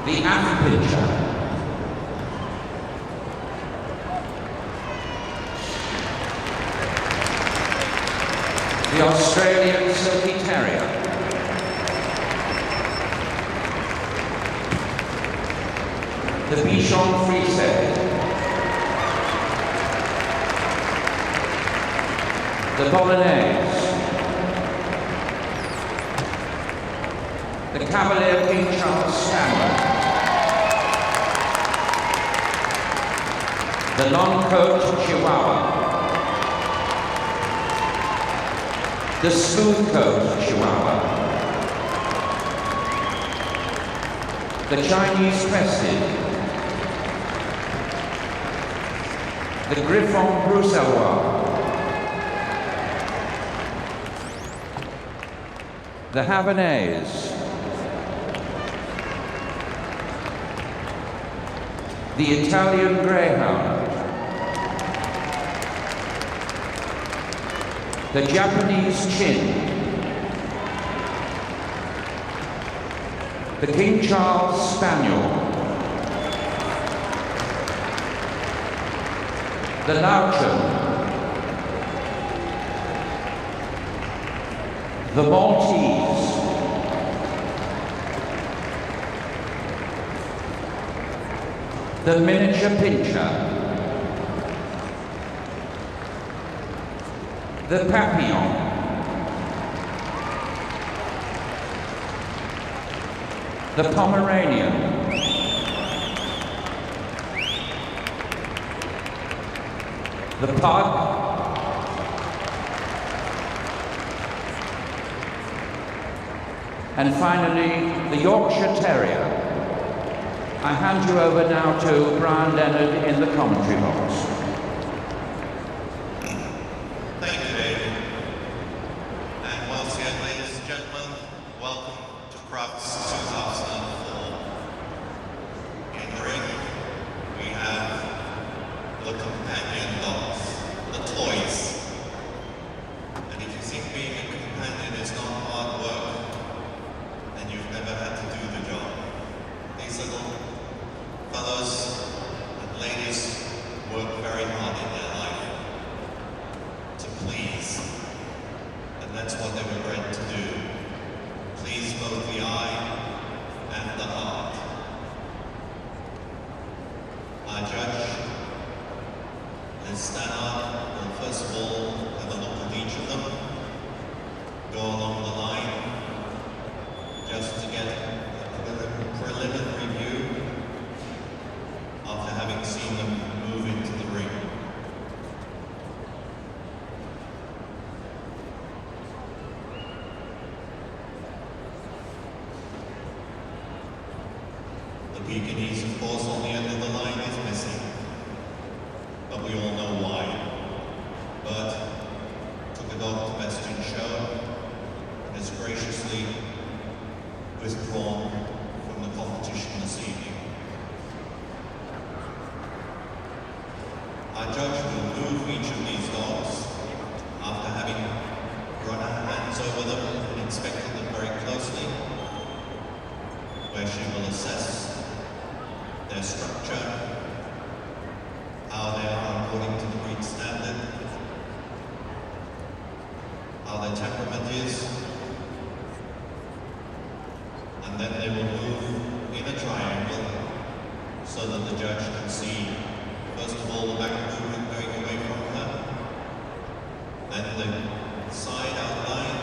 the Affenpinscher. The Australian Silky Terrier. The Bichon Frise. The Bolognese. The Cavalier King Charles Spaniel. The long-coat Chihuahua. The smooth-coat Chihuahua. The Chinese Crested. The Griffon Bruxellois. The Havanese. The Italian Greyhound. The Japanese Chin. The King Charles Spaniel. The Lowchen. The Maltese. The miniature Pinscher. The Papillon. The Pomeranian. The Pug. And finally, the Yorkshire Terrier. I hand you over now to Brian Leonard in the commentary box. Thank you, David. And once again, ladies and gentlemen, welcome to Crufts 2004. In the ring, we have the companion dogs, the toys. And if you think being a companion is not hard work, then you've never had to do the job. These little fellows and ladies work very hard in their life to please. And that's what they were bred to do. Please both the eye and the heart. Our judge, Liz Stannard, will first of all have a look at each of them, go along the line, just to get a preliminary view after having seen them move into the ring. The Pekingese, of course, on the end of the line is missing, but we all know why. But took a dog to best in show and has graciously withdrawn from the competition this evening. Our judge will move each of these dogs after having run her hands over them and inspected them very closely, where she will assess their structure, how they are according to the breed standard, how their temperament is, and then they will move in a triangle so that the judge can see, first of all, the back movement going away from her, then the side outline,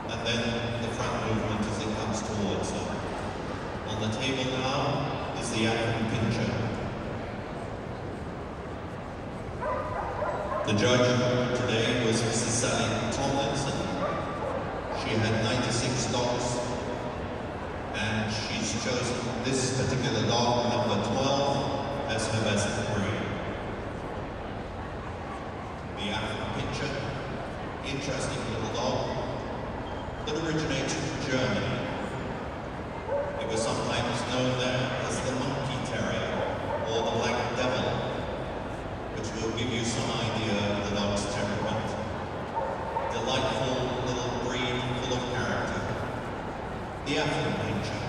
and then the front movement as it comes towards her. On the table now is the Affenpinscher. The judge today was Mrs. Sally Tomlinson. She had 96 dogs, and she's chosen this particular dog, number 12, as her best breed. The Affenpinscher, interesting little dog that originates from Germany. It was sometimes known there as the Monkey Terrier or the Black Devil, which will give you some idea of the dog's temperament. Delightful little breed full of character. The Affenpinscher.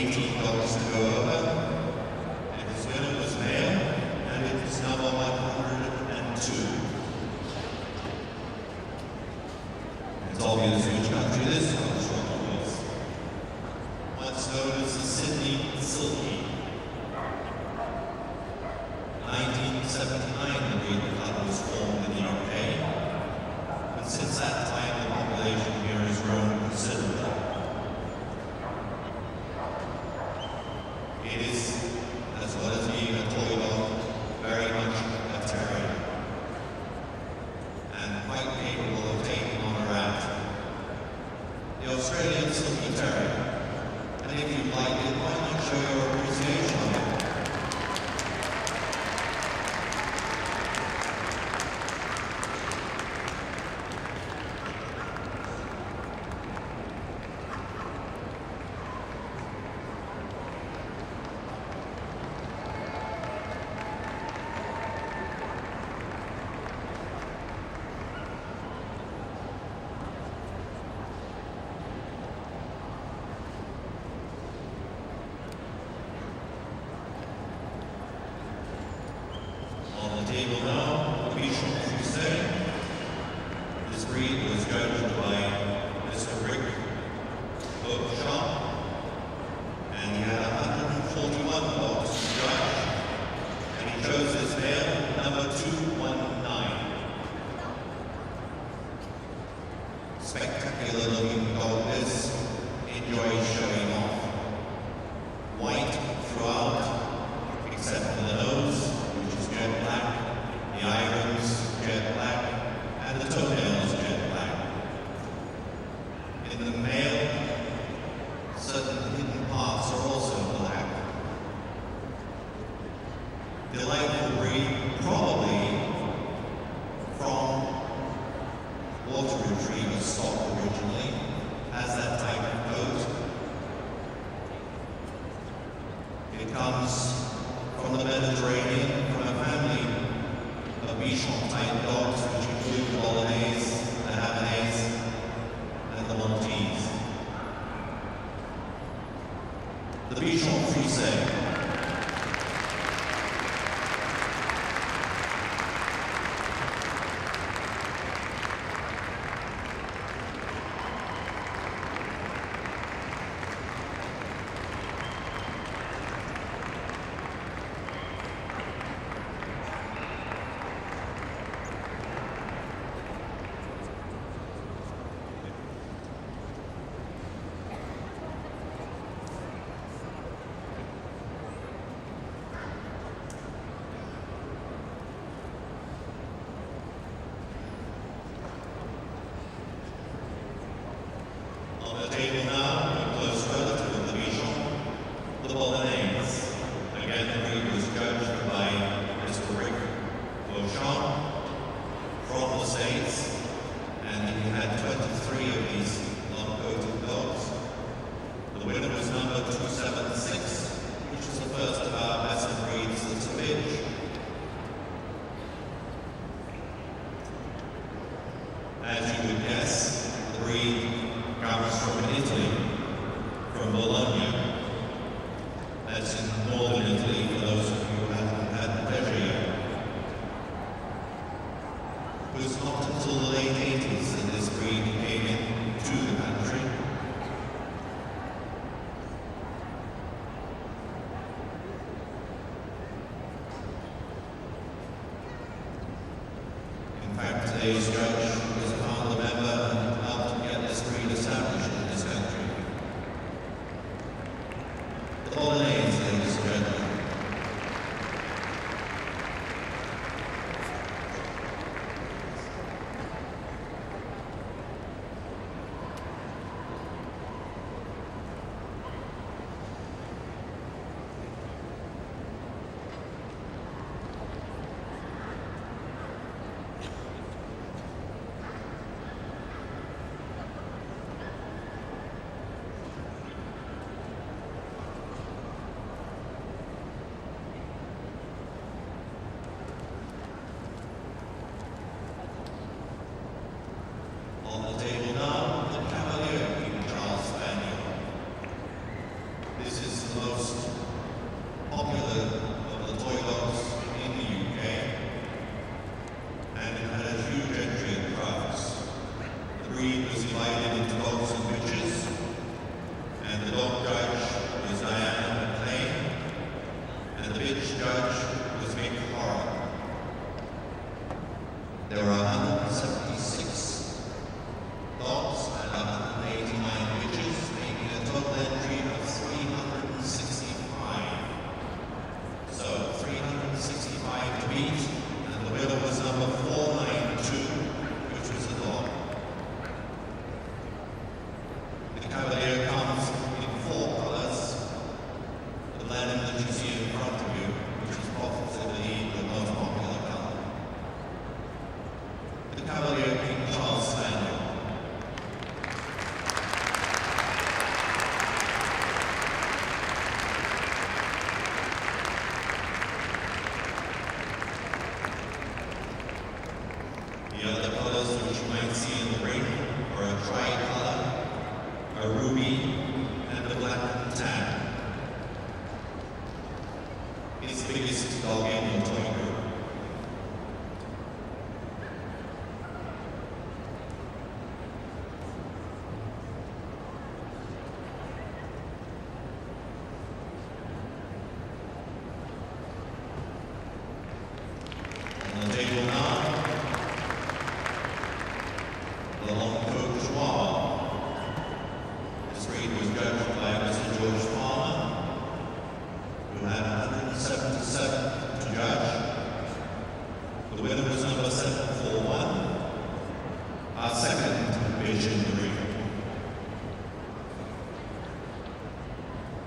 18 dogs to go over, and his winner was male, and it is number 102. It's obvious which country this comes from, is. What's known as the Sydney Silky. 1979, the breed club was formed in the UK, and since that time the population here has grown considerably. It is, as well as being a toy dog, very much a terrier, and quite capable of taking on a rat. The Australian Silky Terrier, and if you'd like it, why not show your appreciation of it? On the table now, the Bichon Frise. This breed was judged by Mr. Lowchen, and he had 141 dogs to judge, and he chose his male, number 219. Spectacular looking dog this, enjoys showing off. White throughout, except for the nose, which is jet black, the eyelids jet black, and the toenails jet black. In the male, certain hidden parts are also black. Delightful breed, probably from water retriever stock originally, has that type of coat. It comes from the Mediterranean, from a family of Bichon type dogs, which include the Bolognese, the Havanese, and the Maltese. The Bichon Frise. On the table now, a close relative of the Bichon, the Bolognese. Again, the breed was judged by Mr. Lowchen from the States, and he had 23 of these long-coated dogs. The winner was number 276, which is the first of our massive breeds that's a bitch. As you would guess, the breed comes from Italy, from Bologna. That's in northern Italy, for those of you who haven't had the pleasure yet. It was not until the late 80s that this breed came into the country. In fact, today's judge was a Parliament member and helped get this breed established in this country. The Bolognese, ladies and gentlemen. On the table now, the Cavalier Spaniel. This is There are 176 dogs and 189 bitches, making a total entry of 365. So 365 to beat, and the winner was number 492, which was a dog. The Cavalier comes in 4 colors. The blend that you see in front of you, which is possibly the most popular color. The Cavalier King Charles Spaniel. The other colors which you might see in the ring are a tricolor, a ruby, and a black and tan. It's the biggest dog in your toy group. On the table now, the long coat Chihuahua. This breed was judged by Mr. George Palmer, who had 177 to judge. The winner was number 741, our second Bichon Frise.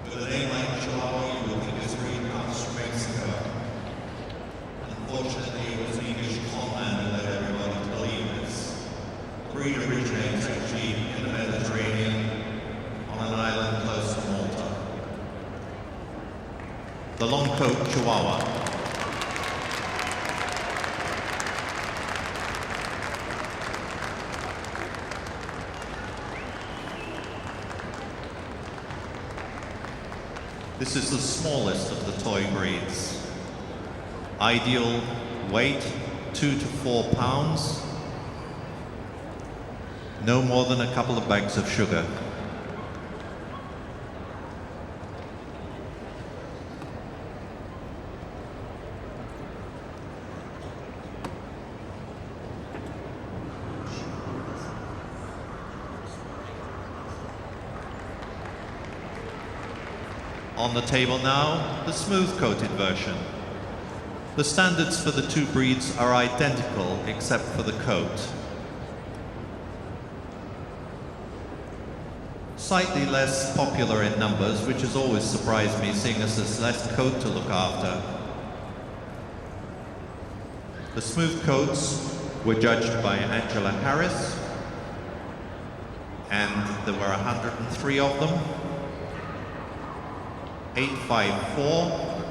With a name like Chihuahua, you would think this breed comes from Mexico. Unfortunately, it was an English conman who led everybody to believe this. The breed originates actually in the Mediterranean on an island close to Malta. The long coat Chihuahua. This is the smallest of the toy breeds. Ideal weight, 2 to 4 pounds. No more than a couple of bags of sugar. On the table now, the smooth-coated version. The standards for the two breeds are identical except for the coat. Slightly less popular in numbers, which has always surprised me, seeing as there's less coat to look after. The smooth coats were judged by Angela Harris, and there were 103 of them. 854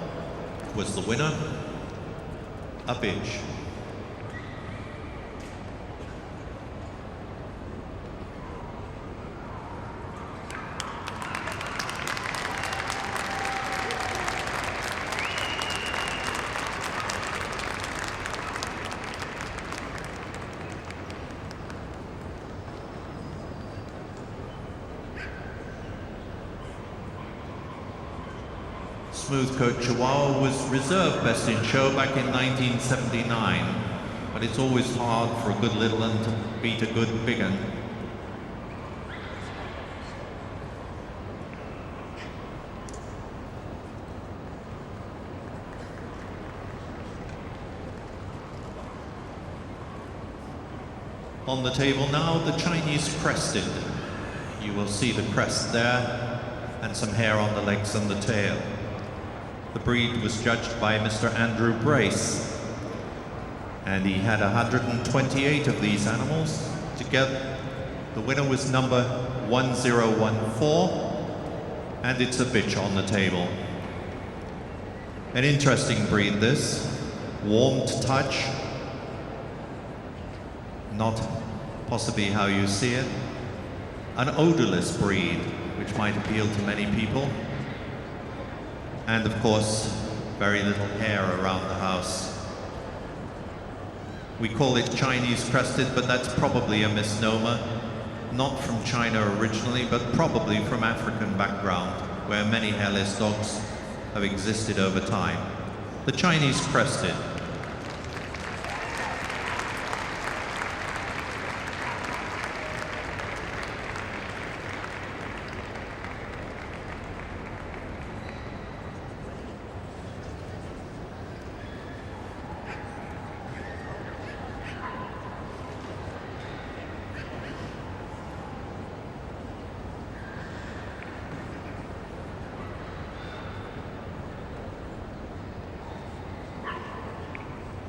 was the winner, a bitch. Smooth coat Chihuahua was reserved best in show back in 1979, but it's always hard for a good little one to beat a good big one. On the table now, the Chinese Crested. You will see the crest there and some hair on the legs and the tail. The breed was judged by Mr. Andrew Brace, and he had 128 of these animals. Together, the winner was number 1014, and it's a bitch on the table. An interesting breed, this. Warm to touch, not possibly how you see it. An odorless breed, which might appeal to many people. And of course, very little hair around the house. We call it Chinese Crested, but that's probably a misnomer. Not from China originally, but probably from African background, where many hairless dogs have existed over time. The Chinese Crested.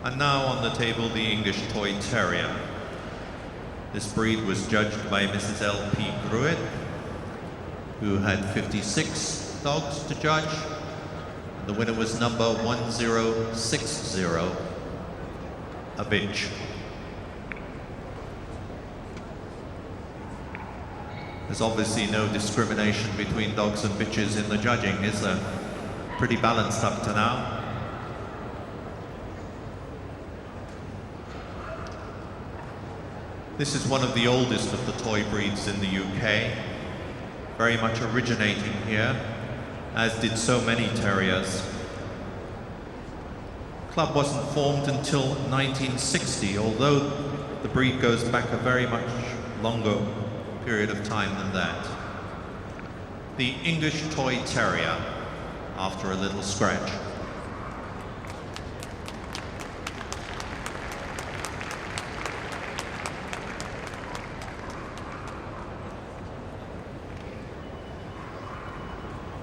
And now on the table, the English Toy Terrier. This breed was judged by Mrs. L.P. Gruet, who had 56 dogs to judge. The winner was number 1060, a bitch. There's obviously no discrimination between dogs and bitches in the judging, is there? Pretty balanced up to now. This is one of the oldest of the toy breeds in the UK, very much originating here, as did so many terriers. The club wasn't formed until 1960, although the breed goes back a very much longer period of time than that. The English Toy Terrier, after a little scratch.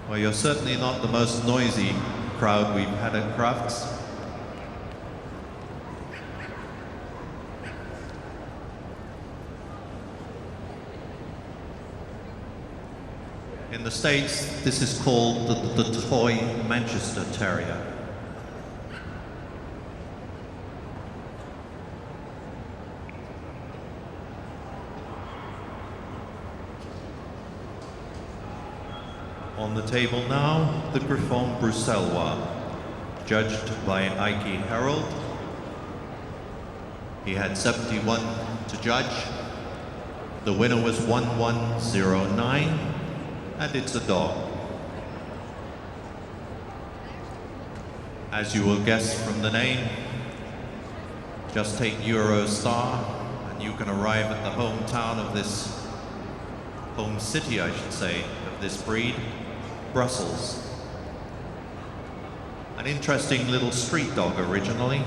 Well, you're certainly not the most noisy crowd we've had at Crufts. In the States, this is called the Toy Manchester Terrier. On the table now, the Griffon Bruxellois, judged by Ike Harold. He had 71 to judge. The winner was 1109, and it's a dog. As you will guess from the name, just take Eurostar, and you can arrive at the hometown of this, home city, I should say, of this breed. Brussels. An interesting little street dog originally.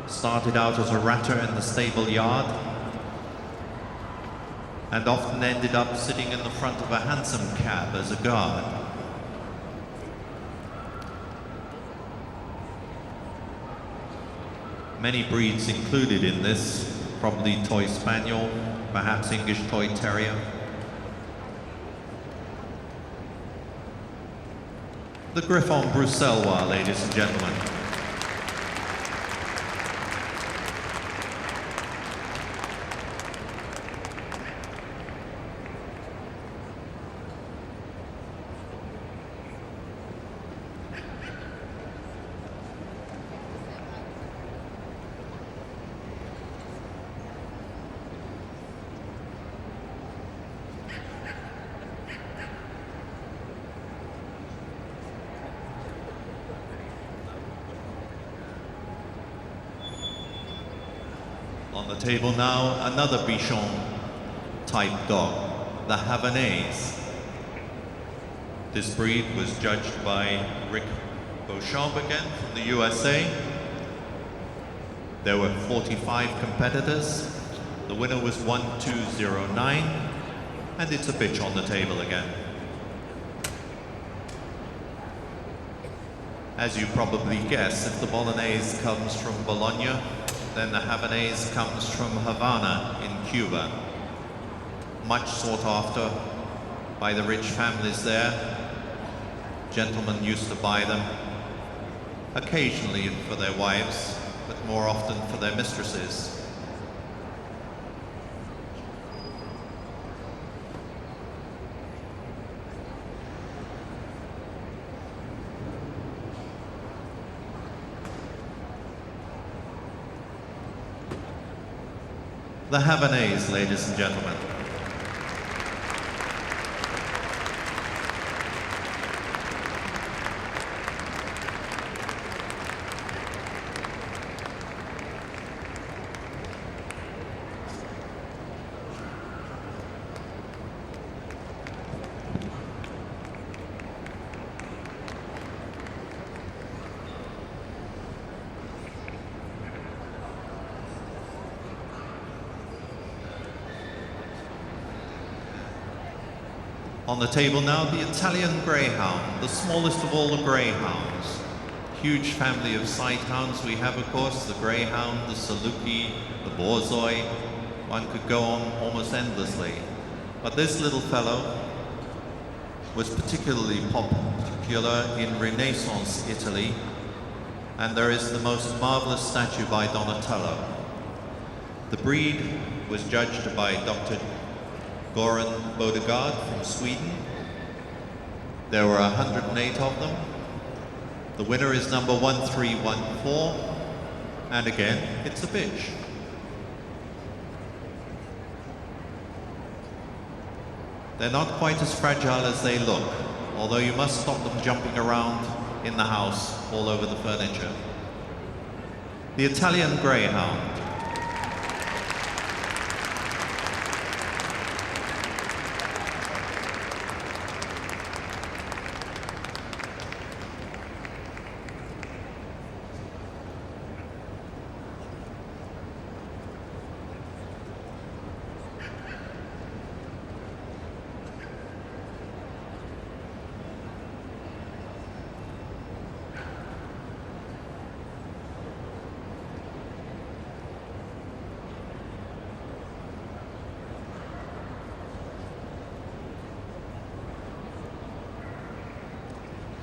Started out as a ratter in the stable yard and often ended up sitting in the front of a hansom cab as a guard. Many breeds included in this, probably Toy Spaniel, perhaps English Toy Terrier. The Griffon Bruxellois, ladies and gentlemen. On the table now, another Bichon type dog, the Havanese. This breed was judged by Rick Beauchamp again from the USA. There were 45 competitors. The winner was 1209, and it's a bitch on the table again. As you probably guess, if the Bolognese comes from Bologna, then the Havanese comes from Havana in Cuba. Much sought after by the rich families there. Gentlemen used to buy them, occasionally for their wives, but more often for their mistresses. The Havanese, ladies and gentlemen. On the table now, the Italian Greyhound, the smallest of all the Greyhounds. huge family of sight hounds we have, of course, the Greyhound, the Silky, the Borzoi. One could go on almost endlessly. But this little fellow was particularly popular in Renaissance Italy, and there is the most marvelous statue by Donatello. The breed was judged by Dr. Göran Bodegard from Sweden. There were 108 of them. The winner is number 1314, and again, it's a bitch. They're not quite as fragile as they look, although you must stop them jumping around in the house all over the furniture. The Italian Greyhound.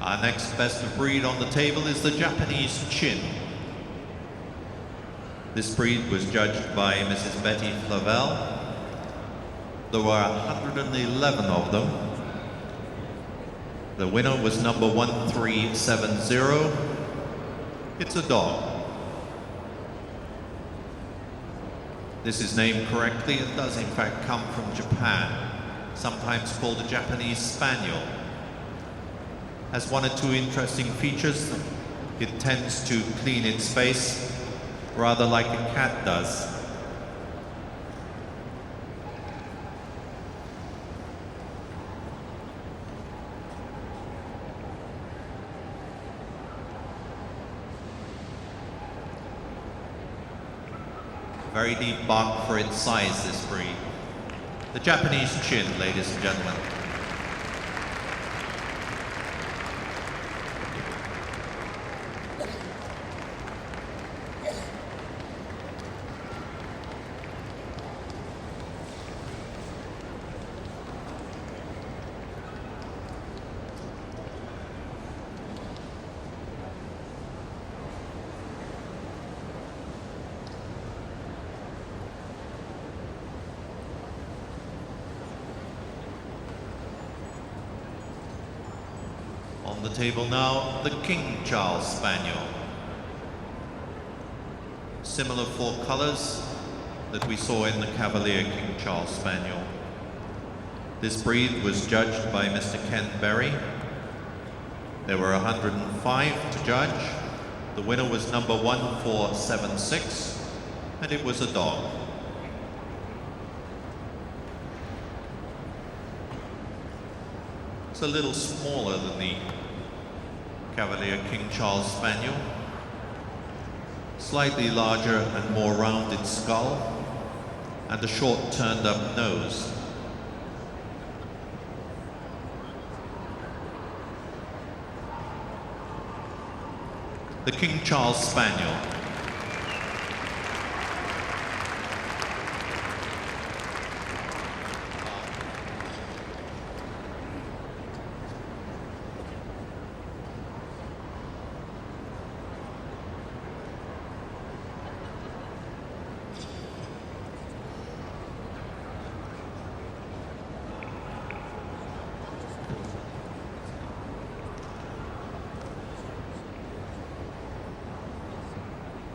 Our next best of breed on the table is the Japanese Chin. This breed was judged by Mrs. Betty Flavel. There were 111 of them. The winner was number 1370. It's a dog. This is named correctly. It does in fact come from Japan, sometimes called a Japanese Spaniel. Has one or two interesting features. It tends to clean its face rather like a cat does. Very deep bark for its size, this breed. The Japanese Chin, ladies and gentlemen. On the table now, the King Charles Spaniel. Similar four colors that we saw in the Cavalier King Charles Spaniel. This breed was judged by Mr. Ken Berry. There were 105 to judge. The winner was number 1476, and it was a dog. It's a little smaller than the Cavalier King Charles Spaniel. Slightly larger and more rounded skull, and a short turned up nose. The King Charles Spaniel.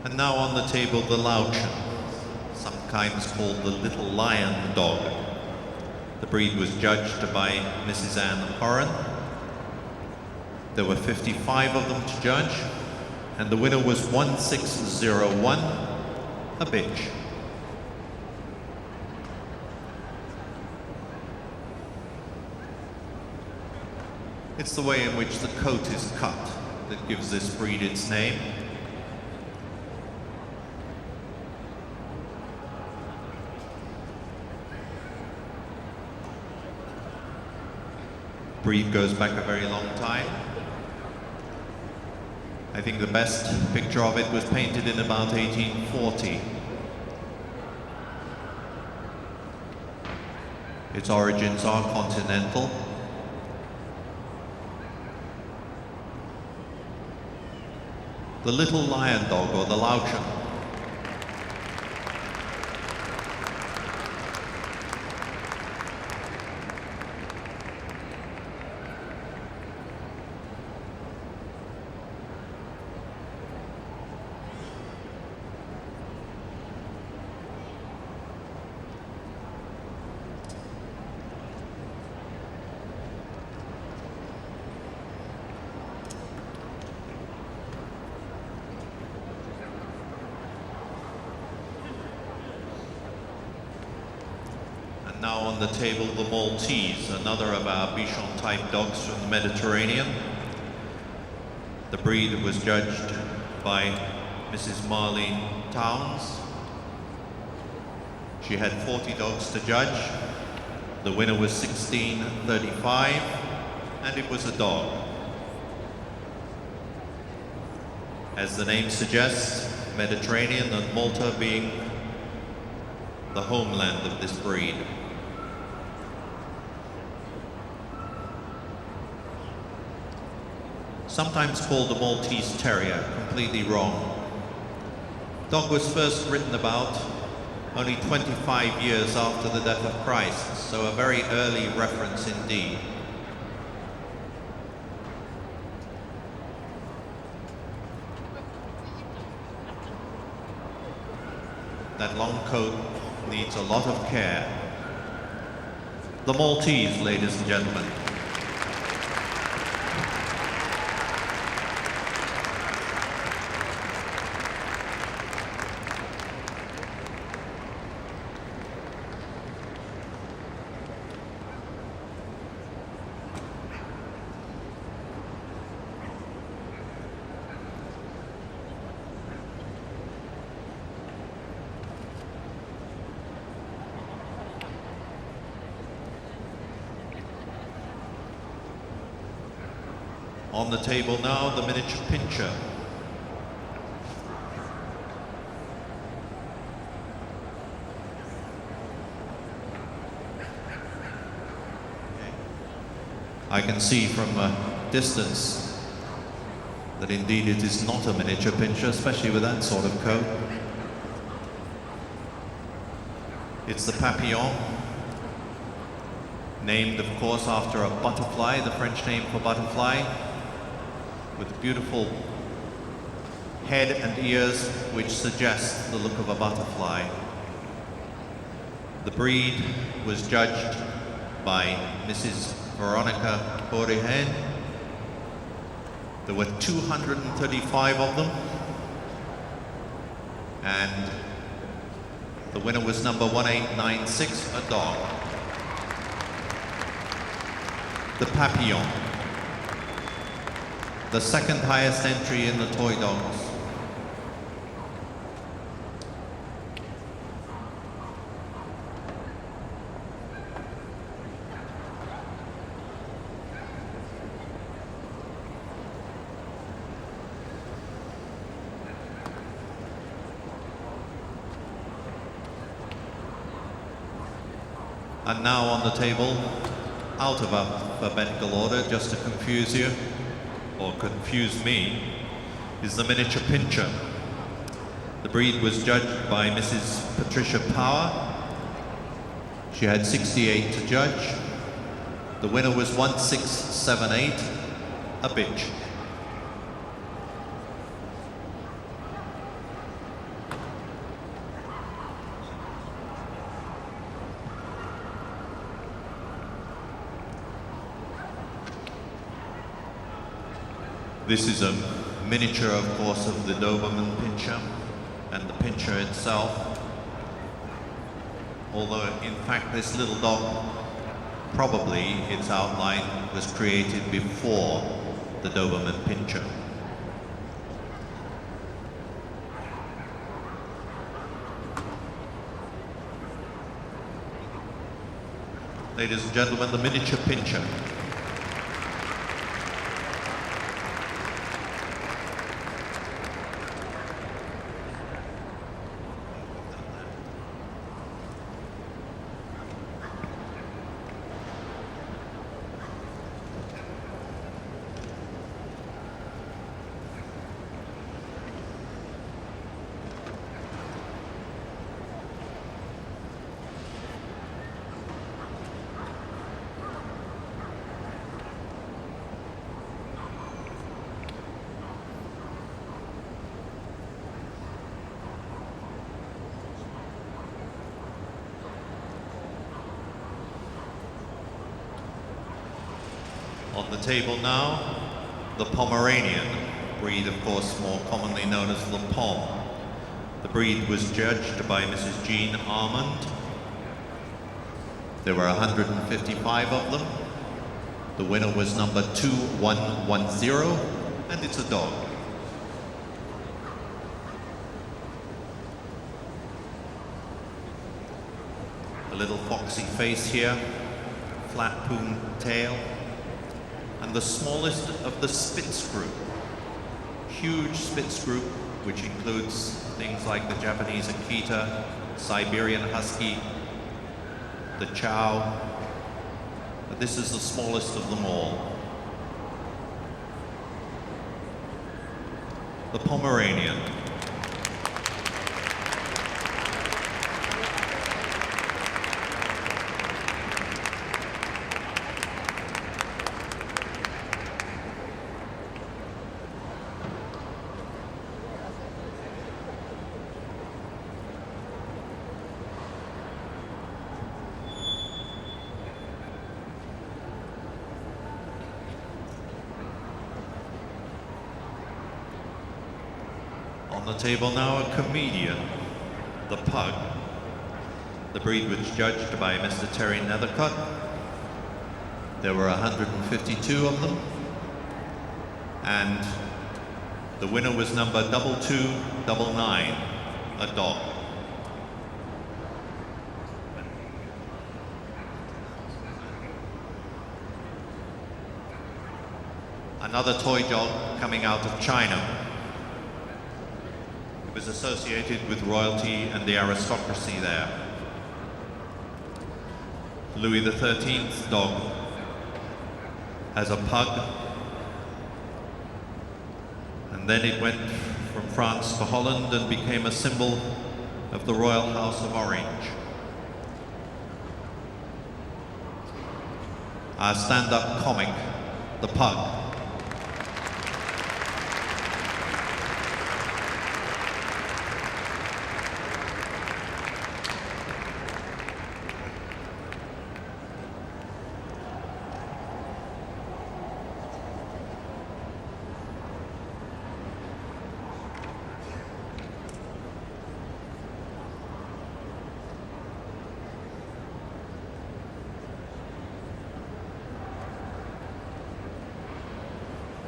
And now on the table, the Lowchen, sometimes called the Little Lion Dog. The breed was judged by Mrs. Anne Horan. There were 55 of them to judge, and the winner was 1601, a bitch. It's the way in which the coat is cut that gives this breed its name. Breed goes back a very long time. I think the best picture of it was painted in about 1840. Its origins are continental. The little lion dog, or the Lowchen. Now on the table, the Maltese, another of our Bichon type dogs from the Mediterranean. The breed was judged by Mrs. Marlene Towns. She had 40 dogs to judge. The winner was 1635, and it was a dog. As the name suggests, Mediterranean, and Malta being the homeland of this breed. Sometimes called the Maltese Terrier, completely wrong. Dog was first written about only 25 years after the death of Christ, so a very early reference indeed. That long coat needs a lot of care. The Maltese, ladies and gentlemen. On the table now, the miniature Pinscher. I can see from a distance that indeed it is not a miniature Pinscher, especially with that sort of coat. It's the Papillon, named of course after a butterfly, the French name for butterfly, with beautiful head and ears which suggest the look of a butterfly. The breed was judged by Mrs. Veronica Borihen. There were 235 of them, and the winner was number 1896, a dog. The Papillon, the second highest entry in the toy dogs. And now on the table, out of alphabetical order, just to confuse you, or confuse me, is the miniature Pinscher. The breed was judged by Mrs. Patricia Power. She had 68 to judge. The winner was 1678, a bitch. This is a miniature, of course, of the Doberman Pinscher and the Pinscher itself. Although, in fact, this little dog, probably its outline was created before the Doberman Pinscher. Ladies and gentlemen, the miniature Pinscher. On the table now, the Pomeranian, breed of course more commonly known as the Pom. The breed was judged by Mrs. Jean Armand. There were 155 of them. The winner was number 2110, and it's a dog. A little foxy face here, flat poom tail, and the smallest of the Spitz group. Huge Spitz group, which includes things like the Japanese Akita, Siberian Husky, the Chow, but this is the smallest of them all. The Pomeranian. On the table now, a comedian, the Pug. The breed was judged by Mr. Terry Nethercutt. There were 152 of them, and the winner was number 2299, a dog. Another toy dog coming out of China. Was associated with royalty and the aristocracy there. Louis XIII's dog has a pug, and then it went from France to Holland and became a symbol of the Royal House of Orange. Our stand-up comic, the Pug.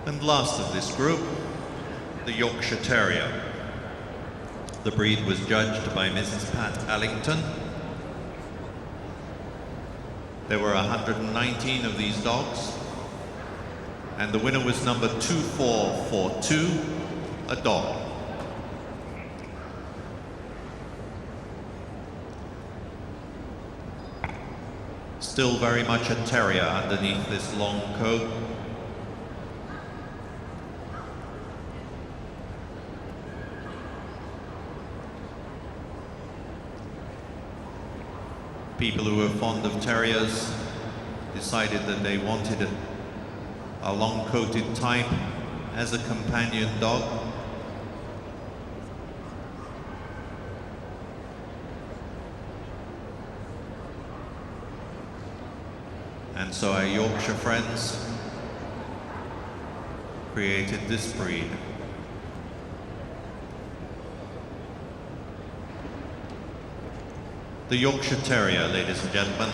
And last of this group, the Yorkshire Terrier. The breed was judged by Mrs. Pat Allington. There were 119 of these dogs, and the winner was number 2442, a dog. Still very much a terrier underneath this long coat. People who were fond of terriers decided that they wanted a long-coated type as a companion dog. And so our Yorkshire friends created this breed. The Yorkshire Terrier, ladies and gentlemen.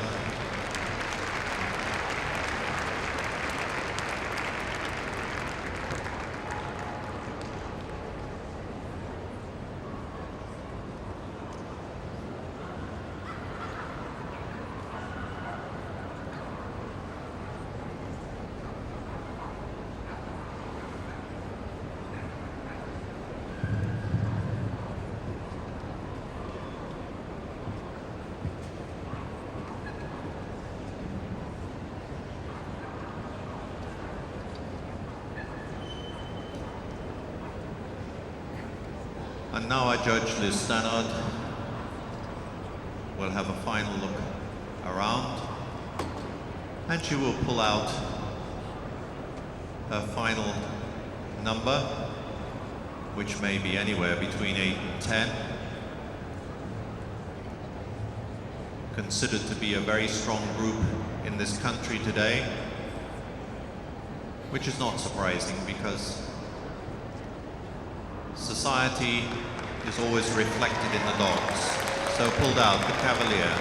And now our judge, Liz Stannard, will have a final look around, and she will pull out her final number, which may be anywhere between 8 and 10. Considered to be a very strong group in this country today. which is not surprising because society is always reflected in the dogs. So pulled out the Cavalier,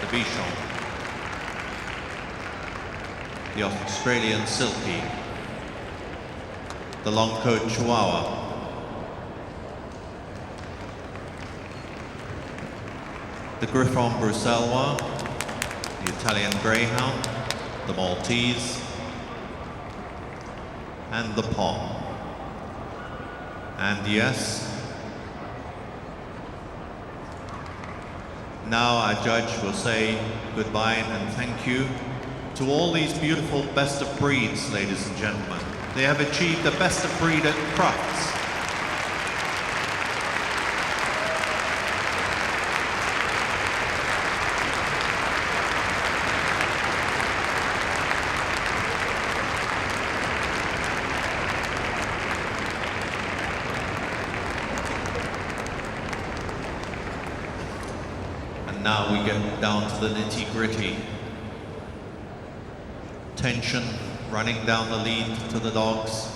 the Bichon, the Australian Silky, the long-coat Chihuahua, the Griffon Bruxellois, the Italian Greyhound, the Maltese, and the Pom. And yes, now our judge will say goodbye and thank you to all these beautiful best of breeds, ladies and gentlemen. They have achieved the best of breed at Crufts. And now we get down to the nitty-gritty. Tension running down the lead to the dogs.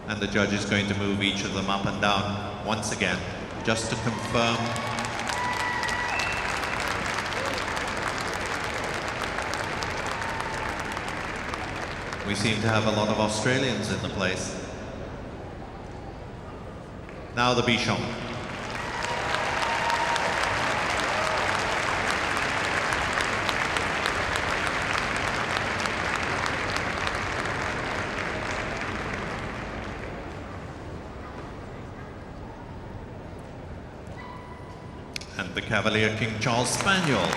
And the judge is going to move each of them up and down once again, just to confirm. We seem to have a lot of Australians in the place. Now the Bichon. And the Cavalier King Charles Spaniel.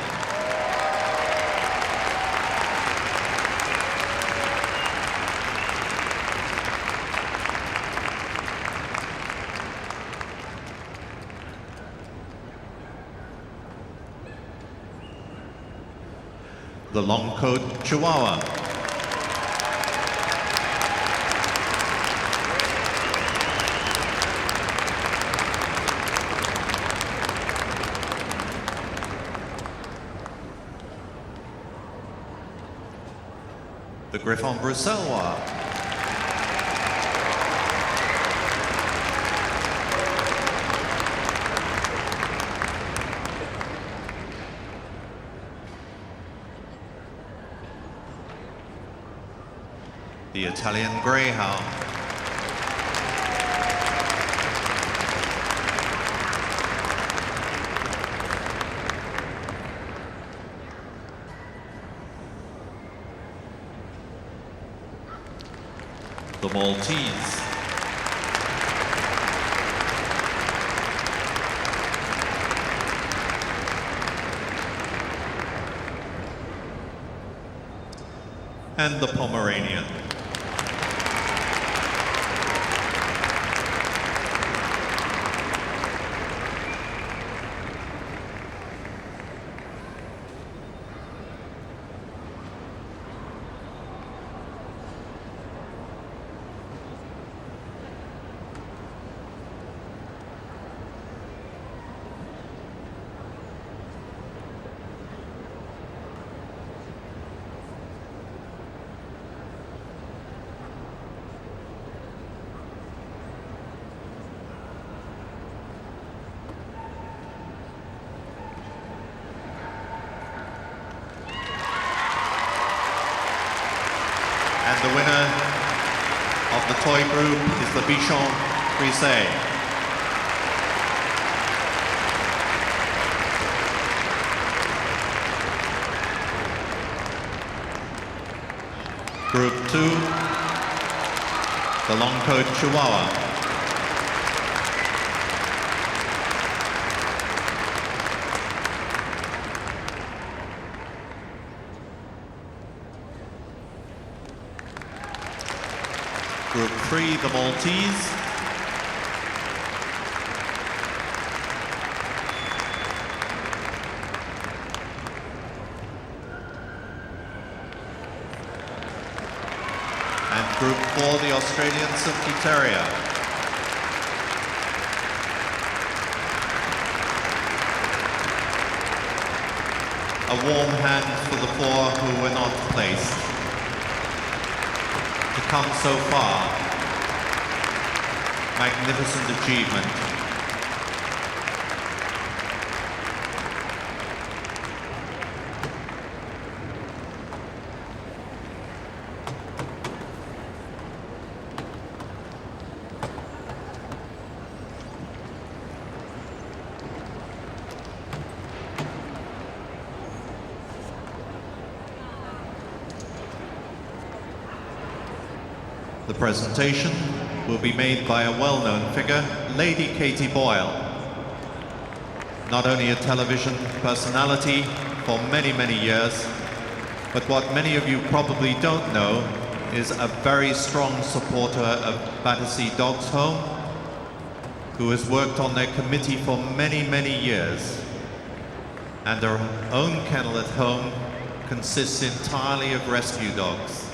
The long-coat Chihuahua. The Griffon Bruxellois. The Italian Greyhound. The Maltese. And the Pomeranian. And the winner of the toy group is the Bichon Frise. Group 2, the long-coat Chihuahua. Group 3, the Maltese. And Group 4, the Australian Silky Terrier. A warm hand for the 4 who were not placed. To come so far, magnificent achievement. The presentation will be made by a well-known figure, Lady Katie Boyle. Not only a television personality for many, many years, but what many of you probably don't know is a very strong supporter of Battersea Dogs Home, who has worked on their committee for many, many years. And her own kennel at home consists entirely of rescue dogs.